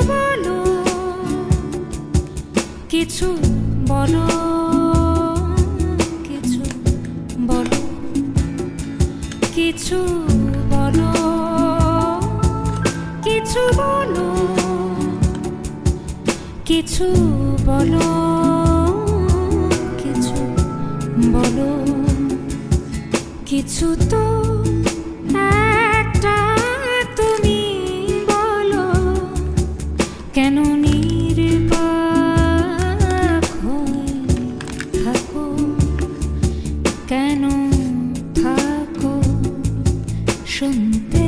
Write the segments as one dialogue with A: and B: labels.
A: বলো, কিছু বলো, কিছু বলো, কিছু বলো, কিছু বলো, কিছু বলো, কিছু বলো, কিছু তো একটা তুমি বলো, কেন নির্বাক হয়ে থাকো, কেন থাকো, শুনতে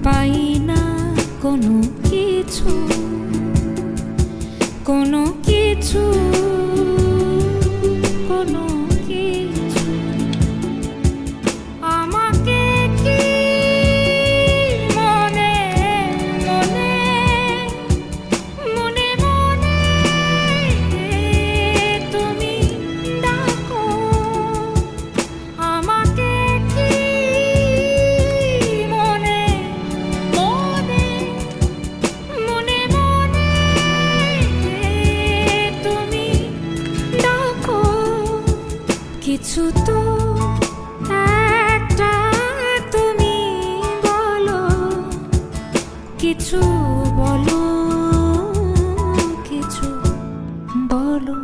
A: পাই না কোনো কিছু, কোনো কিছু, কোনো কিছু। আমাকে কি মনে মনে মনে মনে তুমি ডাকো, আমাকে কি মনে মনে মনে মনে তুমি ডাকো, কিছু তো একটা তুমি বলো, কিছু বলো, কিছু বলো।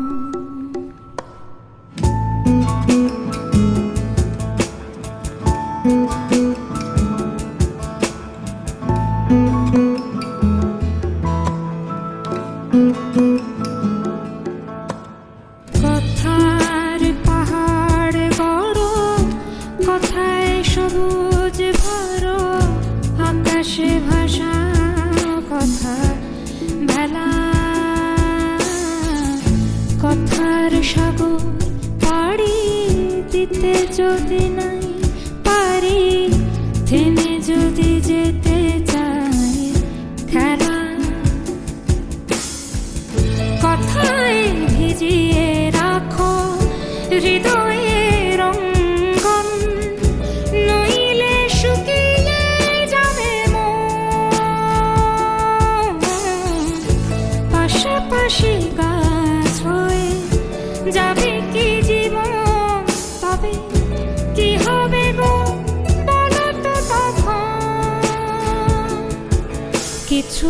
A: কথার পাহাড় গড়ো, কথায় সবুজ ভরো, আকাশে ভাষা কথা ভেলা, কথার সাগর পাড়ি দিতে যদি নাই পারি, থেমে যদি যেতে চাই খেলা, কথায় ভিজিয়ে রাখো হৃদয়ের অঙ্গন, নইলে শুকিয়ে যাবে মন, পাশাপাশি গাছ হয়ে যাবে কি জীবন, তবে কি হবে গো বলো তো তখন, কিছু